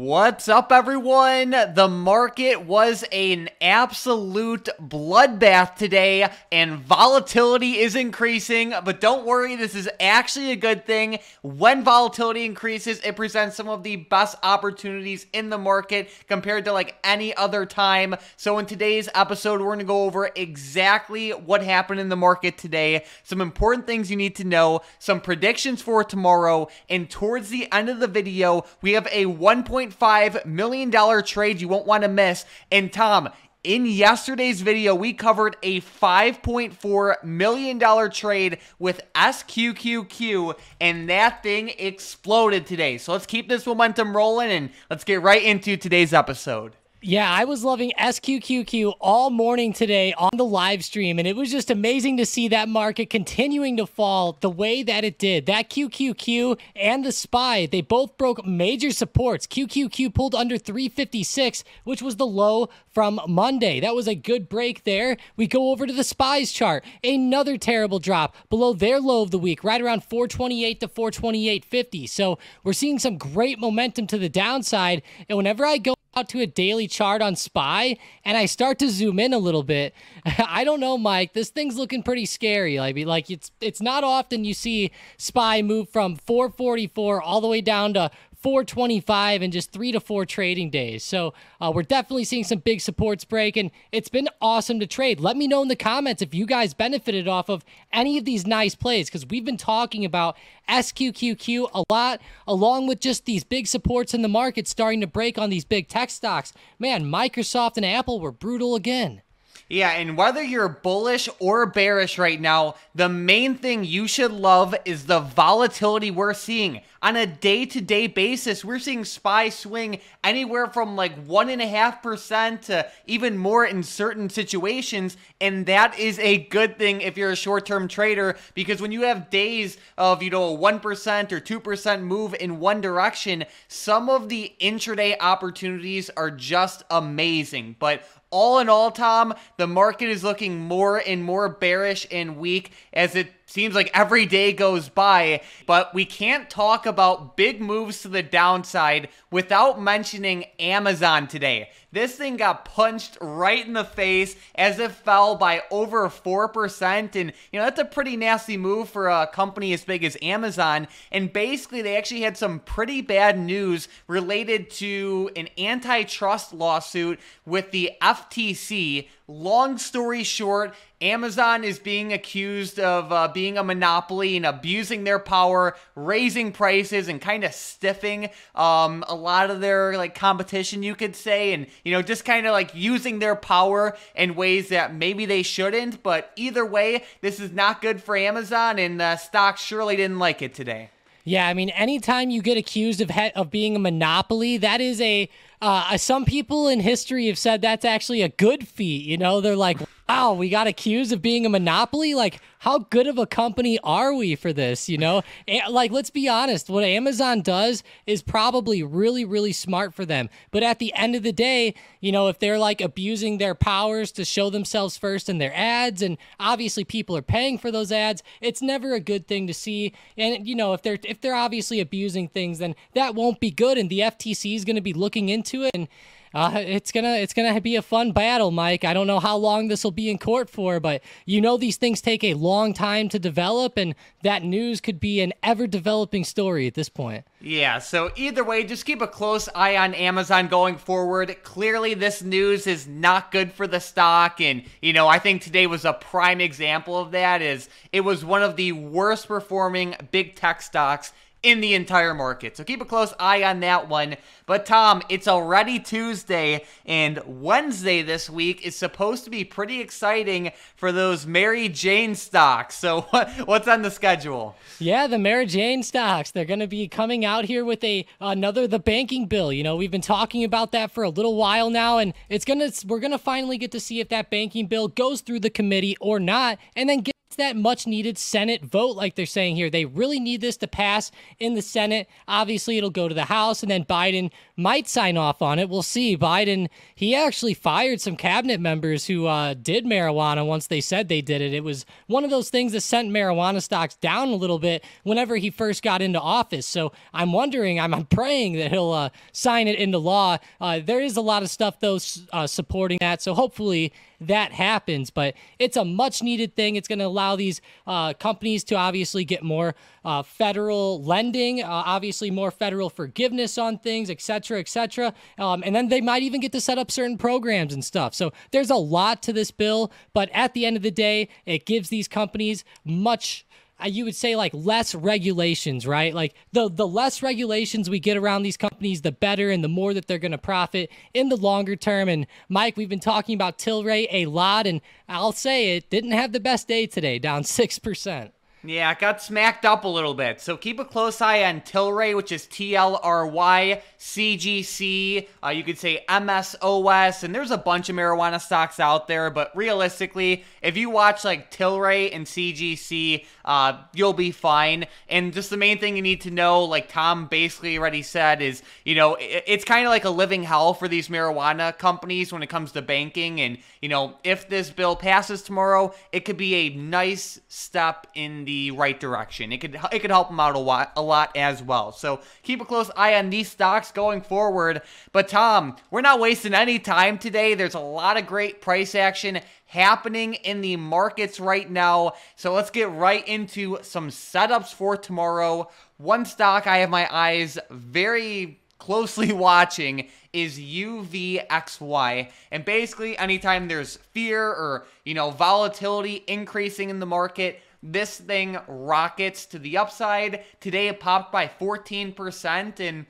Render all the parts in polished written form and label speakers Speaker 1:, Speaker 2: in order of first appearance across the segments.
Speaker 1: What's up, everyone? The market was an absolute bloodbath today, and volatility is increasing, but don't worry, this is actually a good thing. When volatility increases, it presents some of the best opportunities in the market compared to like any other time. So in today's episode, we're going to go over exactly what happened in the market today, some important things you need to know, some predictions for tomorrow, and towards the end of the video, we have a $1.5 million trade you won't want to miss. And Tom, in yesterday's video, we covered a $5.4 million trade with SQQQ, and that thing exploded today. So let's keep this momentum rolling, and let's get right into today's episode.
Speaker 2: Yeah, I was loving SQQQ all morning today on the live stream, and it was just amazing to see that market continuing to fall the way that it did. That QQQ and the SPY, they both broke major supports. QQQ pulled under 356, which was the low from Monday. That was a good break there. We go over to the SPY's chart. Another terrible drop below their low of the week, right around 428 to 428.50. So we're seeing some great momentum to the downside, and whenever I go out to a daily chart on SPY and I start to zoom in a little bit, I don't know, Mike, this thing's looking pretty scary. Like it's not often you see SPY move from 444 all the way down to 425 in just 3 to 4 trading days. So we're definitely seeing some big supports break, and it's been awesome to trade. Let me know in the comments if you guys benefited off of any of these nice plays, because we've been talking about SQQQ a lot, along with just these big supports in the market starting to break on these big tech stocks. Man, Microsoft and Apple were brutal again.
Speaker 1: Yeah, and whether you're bullish or bearish right now, the main thing you should love is the volatility we're seeing. On a day-to-day basis, we're seeing SPY swing anywhere from like 1.5% to even more in certain situations, and that is a good thing if you're a short-term trader, because when you have days of, you know, a 1% or 2% move in one direction, some of the intraday opportunities are just amazing. But all in all, Tom, the market is looking more and more bearish and weak as it seems like every day goes by, but we can't talk about big moves to the downside without mentioning Amazon today. This thing got punched right in the face as it fell by over 4%, and you know, that's a pretty nasty move for a company as big as Amazon. And basically, they actually had some pretty bad news related to an antitrust lawsuit with the FTC. Long story short, Amazon is being accused of being a monopoly and abusing their power, raising prices, and kind of stiffing a lot of their like competition, you could say, and you know, just kind of like using their power in ways that maybe they shouldn't. But either way, this is not good for Amazon, and the stock surely didn't like it today.
Speaker 2: Yeah, I mean, anytime you get accused of being a monopoly, that is some people in history have said that's actually a good feat. You know, they're like, wow, we got accused of being a monopoly. Like, how good of a company are we for this? You know, like, let's be honest. What Amazon does is probably really, really smart for them. But at the end of the day, you know, if they're like abusing their powers to show themselves first in their ads, and obviously people are paying for those ads, it's never a good thing to see. And, you know, if they're obviously abusing things, then that won't be good. And the FTC is going to be looking into it, and it's gonna be a fun battle, Mike. I don't know how long this will be in court for, but you know these things take a long time to develop, and that news could be an ever-developing story at this point.
Speaker 1: Yeah, so either way, just keep a close eye on Amazon going forward. Clearly, this news is not good for the stock, and, you know, I think today was a prime example of that, as it was one of the worst performing big tech stocks in the entire market. So keep a close eye on that one. But Tom, it's already Tuesday, and Wednesday this week is supposed to be pretty exciting for those Mary Jane stocks. So what's on the schedule?
Speaker 2: Yeah, the Mary Jane stocks. They're going to be coming out here with the banking bill. You know, we've been talking about that for a little while now, and we're going to finally get to see if that banking bill goes through the committee or not, and then get that much needed Senate vote, like they're saying here. They really need this to pass in the Senate. Obviously, it'll go to the House, and then Biden might sign off on it. We'll see. Biden, he actually fired some cabinet members who did marijuana once they said they did it. It was one of those things that sent marijuana stocks down a little bit whenever he first got into office. So I'm wondering, I'm praying that he'll sign it into law. There is a lot of stuff, though, supporting that. So hopefully that happens, but it's a much needed thing. It's going to allow these companies to obviously get more federal lending, obviously more federal forgiveness on things, et cetera, et cetera. And then they might even get to set up certain programs and stuff. So there's a lot to this bill, but at the end of the day, it gives these companies much, you would say, like, less regulations, right? Like the less regulations we get around these companies, the better, and the more that they're going to profit in the longer term. And Mike, we've been talking about Tilray a lot, and I'll say it didn't have the best day today, down 6%.
Speaker 1: Yeah, it got smacked up a little bit. So keep a close eye on Tilray, which is TLRY, CGC, you could say MSOS, and there's a bunch of marijuana stocks out there, but realistically, if you watch like Tilray and CGC, you'll be fine. And just the main thing you need to know, like Tom basically already said, is, you know, it's kind of like a living hell for these marijuana companies when it comes to banking. And, you know, if this bill passes tomorrow, it could be a nice step in the right direction. It could help them out a lot as well. So keep a close eye on these stocks going forward. But Tom, we're not wasting any time today. There's a lot of great price action happening in the markets right now. So let's get right into some setups for tomorrow. One stock I have my eyes very closely watching is UVXY. And basically, anytime there's fear or, you know, volatility increasing in the market, this thing rockets to the upside. Today it popped by 14%, and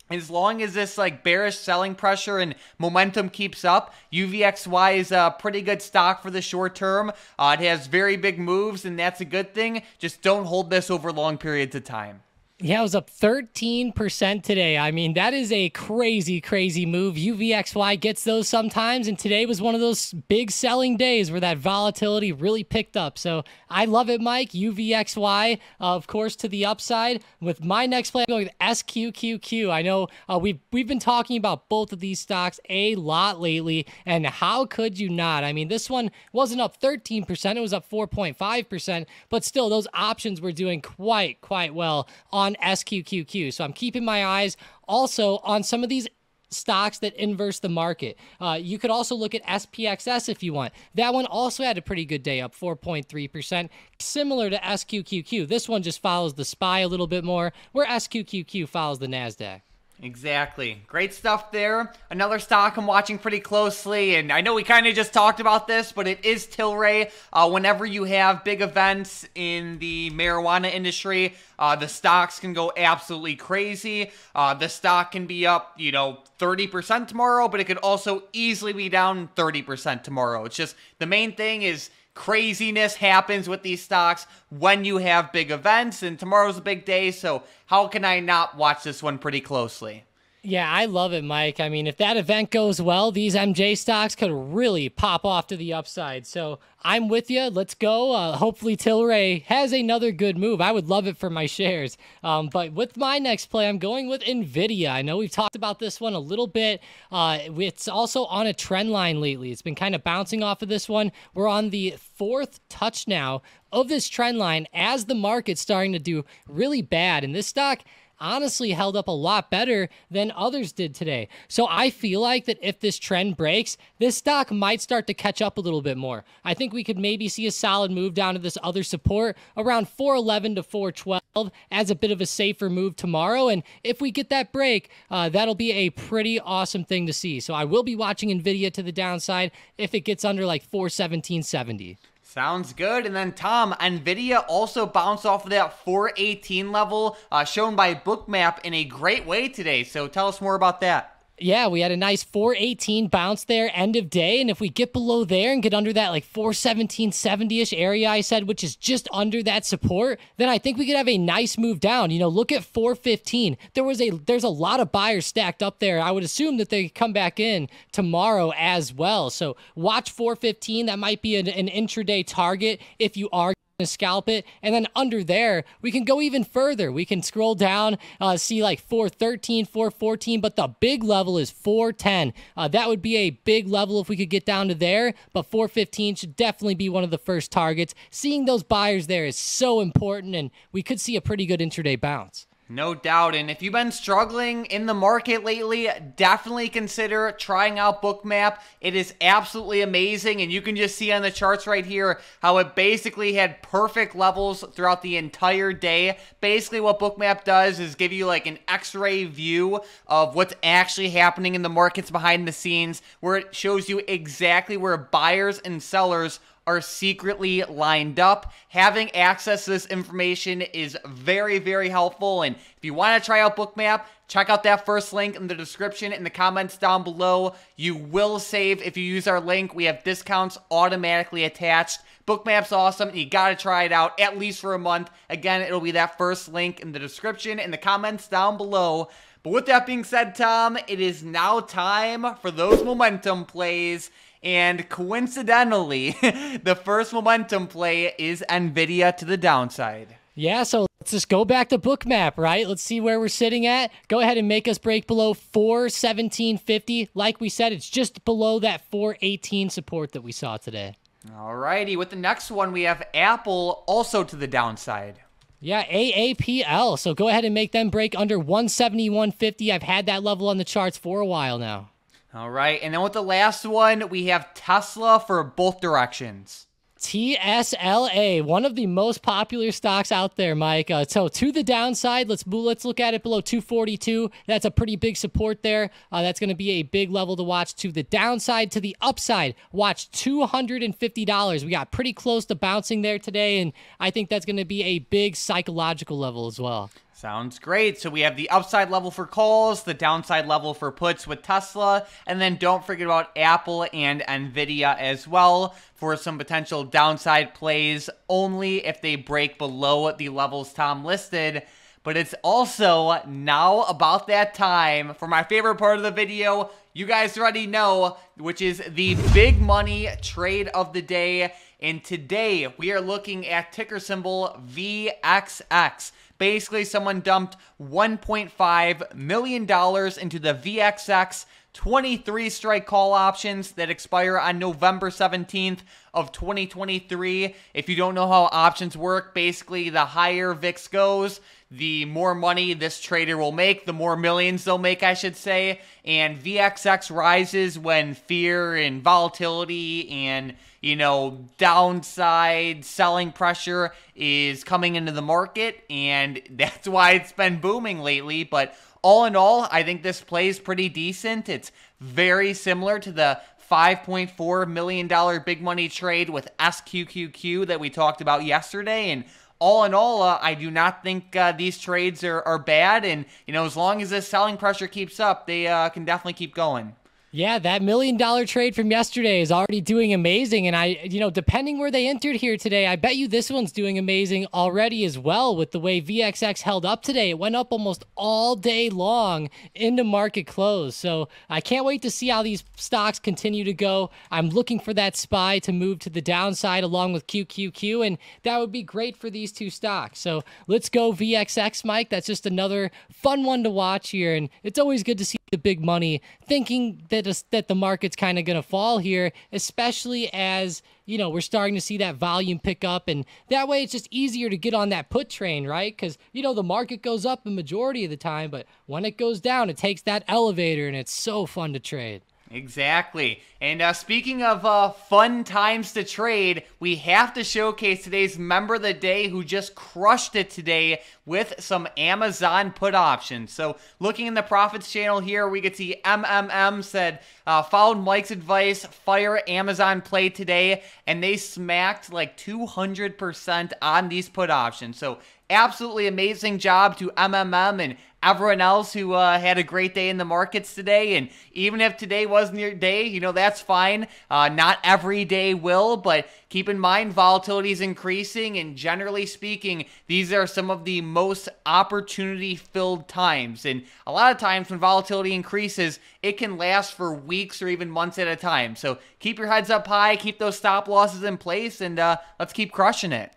Speaker 1: as long as this like bearish selling pressure and momentum keeps up, UVXY is a pretty good stock for the short term. It has very big moves, and that's a good thing. Just don't hold this over long periods of time.
Speaker 2: Yeah, it was up 13% today. I mean, that is a crazy, crazy move. UVXY gets those sometimes, and today was one of those big selling days where that volatility really picked up. So I love it, Mike. UVXY, of course, to the upside. With my next play, I'm going with SQQQ. I know we've been talking about both of these stocks a lot lately, and how could you not? I mean, this one wasn't up 13%. It was up 4.5%, but still, those options were doing quite well on SQQQ. So I'm keeping my eyes also on some of these stocks that inverse the market. You could also look at SPXS if you want. That one also had a pretty good day, up 4.3%, similar to SQQQ. This one just follows the SPY a little bit more, where SQQQ follows the NASDAQ.
Speaker 1: Exactly. Great stuff there. Another stock I'm watching pretty closely, and I know we kind of just talked about this, but it is Tilray. Whenever you have big events in the marijuana industry, the stocks can go absolutely crazy. The stock can be up, you know, 30% tomorrow, but it could also easily be down 30% tomorrow. It's just the main thing is craziness happens with these stocks when you have big events, and tomorrow's a big day, so how can I not watch this one pretty closely?
Speaker 2: Yeah, I love it, Mike. I mean, if that event goes well, these MJ stocks could really pop off to the upside. So I'm with you. Let's go. Hopefully Tilray has another good move. I would love it for my shares. But with my next play, I'm going with NVIDIA. I know we've talked about this one a little bit. It's also on a trend line lately. It's been kind of bouncing off of this one. We're on the fourth touch now of this trend line as the market's starting to do really bad. And this stock honestly held up a lot better than others did today. So I feel like that if this trend breaks, this stock might start to catch up a little bit more. I think we could maybe see a solid move down to this other support around 411 to 412 as a bit of a safer move tomorrow. And if we get that break, that'll be a pretty awesome thing to see. So I will be watching NVIDIA to the downside if it gets under like 417.70.
Speaker 1: Sounds good. And then, Tom, NVIDIA also bounced off of that 418 level shown by Bookmap in a great way today. So tell us more about that.
Speaker 2: Yeah, we had a nice 418 bounce there end of day, and if we get below there and get under that like 417.70-ish area I said, which is just under that support, then I think we could have a nice move down. You know, look at 415. There's a lot of buyers stacked up there. I would assume that they come back in tomorrow as well. So watch 415. That might be an intraday target if you are to scalp it. And then under there, we can go even further. We can scroll down, see like 413, 414, but the big level is 410. That would be a big level if we could get down to there, but 415 should definitely be one of the first targets. Seeing those buyers there is so important, and we could see a pretty good intraday bounce.
Speaker 1: No doubt, and if you've been struggling in the market lately, definitely consider trying out Bookmap. It is absolutely amazing, and you can just see on the charts right here how it basically had perfect levels throughout the entire day. Basically, what Bookmap does is give you like an X-ray view of what's actually happening in the markets behind the scenes, where it shows you exactly where buyers and sellers are secretly lined up. Having access to this information is very, very helpful. And if you want to try out Bookmap, check out that first link in the description in the comments down below. You will save if you use our link. We have discounts automatically attached. Bookmap's awesome. You got to try it out at least for a month. Again, it'll be that first link in the description in the comments down below. But with that being said, Tom, it is now time for those momentum plays. And coincidentally, the first momentum play is NVIDIA to the downside.
Speaker 2: Yeah, so let's just go back to Bookmap, right? Let's see where we're sitting at. Go ahead and make us break below 417.50. Like we said, it's just below that 418 support that we saw today.
Speaker 1: Alrighty, with the next one, we have Apple also to the downside.
Speaker 2: Yeah, AAPL. So go ahead and make them break under 171.50. I've had that level on the charts for a while now.
Speaker 1: All right, and then with the last one, we have Tesla for both directions.
Speaker 2: TSLA, one of the most popular stocks out there, Mike. So to the downside, let's look at it below 242. That's a pretty big support there. That's going to be a big level to watch. To the downside, to the upside, watch $250. We got pretty close to bouncing there today, and I think that's going to be a big psychological level as well.
Speaker 1: Sounds great. So we have the upside level for calls, the downside level for puts with Tesla, and then don't forget about Apple and NVIDIA as well for some potential downside plays only if they break below the levels Tom listed. But it's also now about that time for my favorite part of the video. You guys already know, which is the big money trade of the day. And today we are looking at ticker symbol VXX. Basically, someone dumped $1.5 million into the VXX 23 strike call options that expire on November 17th of 2023. If you don't know how options work, basically the higher VIX goes, the more money this trader will make, the more millions they'll make, I should say. And VXX rises when fear and volatility and, you know, downside selling pressure is coming into the market, and that's why it's been booming lately. But all in all, I think this play is pretty decent. It's very similar to the $5.4 million big money trade with SQQQ that we talked about yesterday. And all in all, I do not think these trades are bad. And, you know, as long as this selling pressure keeps up, they can definitely keep going.
Speaker 2: Yeah, that $1 million trade from yesterday is already doing amazing. And depending where they entered here today, I bet you this one's doing amazing already as well with the way VXX held up today. It went up almost all day long into market close. So I can't wait to see how these stocks continue to go. I'm looking for that SPY to move to the downside along with QQQ, and that would be great for these two stocks. So let's go VXX, Mike. That's just another fun one to watch here. And it's always good to see the big money thinking that the market's kind of going to fall here, especially as, you know, we're starting to see that volume pick up, and that way it's just easier to get on that put train, right? Because, you know, the market goes up the majority of the time, but when it goes down, it takes that elevator, and it's so fun to trade.
Speaker 1: Exactly. And speaking of fun times to trade, we have to showcase today's member of the day who just crushed it today with some Amazon put options. So looking in the profits channel here, we could see MMM said, followed Mike's advice, fire Amazon play today, and they smacked like 200% on these put options. So absolutely amazing job to MMM and everyone else who had a great day in the markets today. And even if today wasn't your day, you know, that's fine. Not every day will, but keep in mind volatility is increasing, and generally speaking, these are some of the most opportunity-filled times. And a lot of times when volatility increases, it can last for weeks or even months at a time. So keep your heads up high, keep those stop losses in place, and let's keep crushing it.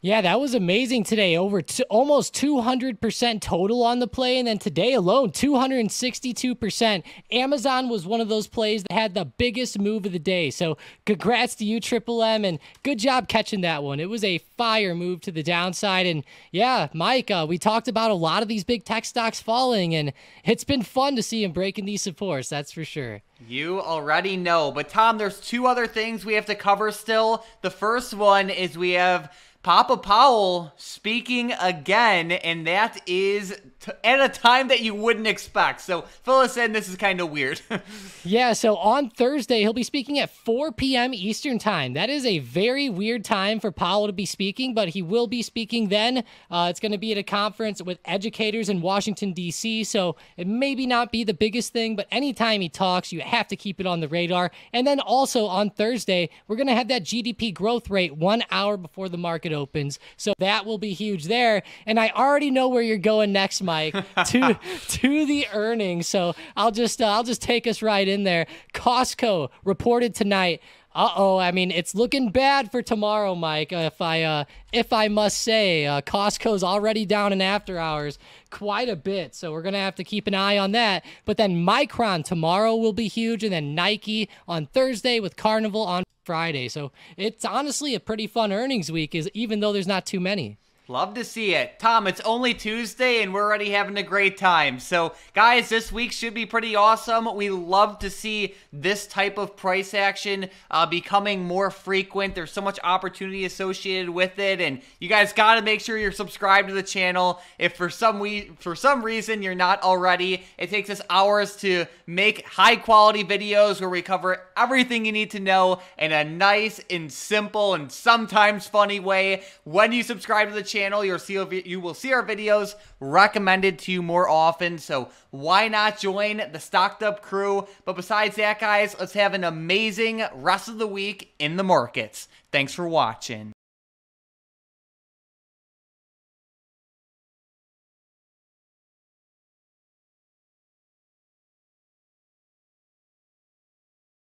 Speaker 2: Yeah, that was amazing today. Over almost 200% total on the play. And then today alone, 262%. Amazon was one of those plays that had the biggest move of the day. So congrats to you, Triple M, and good job catching that one. It was a fire move to the downside. And yeah, Mike, we talked about a lot of these big tech stocks falling, and it's been fun to see him breaking these supports. That's for sure.
Speaker 1: You already know. But Tom, there's two other things we have to cover still. The first one is we have Papa Powell speaking again, and that is at a time that you wouldn't expect. So fill us in. This is kind of weird.
Speaker 2: Yeah, so on Thursday, he'll be speaking at 4 p.m. Eastern time. That is a very weird time for Powell to be speaking, but he will be speaking then. It's going to be at a conference with educators in Washington, D.C., so it maybe not be the biggest thing, but anytime he talks, you have to keep it on the radar. And then also on Thursday, we're going to have that GDP growth rate 1 hour before the market opens, so that will be huge there. And I already know where you're going next, Mike, to the earnings. So I'll just take us right in there. Costco reported tonight. I mean, it's looking bad for tomorrow, Mike. If I must say, Costco's already down in after hours quite a bit, so we're gonna have to keep an eye on that. But then Micron tomorrow will be huge, and then Nike on Thursday with Carnival on Friday. So it's honestly a pretty fun earnings week, even though there's not too many.
Speaker 1: Love to see it. Tom, it's only Tuesday and we're already having a great time. So, guys, this week should be pretty awesome. We love to see this type of price action becoming more frequent. There's so much opportunity associated with it, and you guys got to make sure you're subscribed to the channel. If for some reason you're not already, it takes us hours to make high-quality videos where we cover everything you need to know in a nice and simple and sometimes funny way. When you subscribe to the channel, you will see our videos recommended to you more often, so why not join the Stocked Up crew? But besides that, guys, let's have an amazing rest of the week in the markets. Thanks for watching.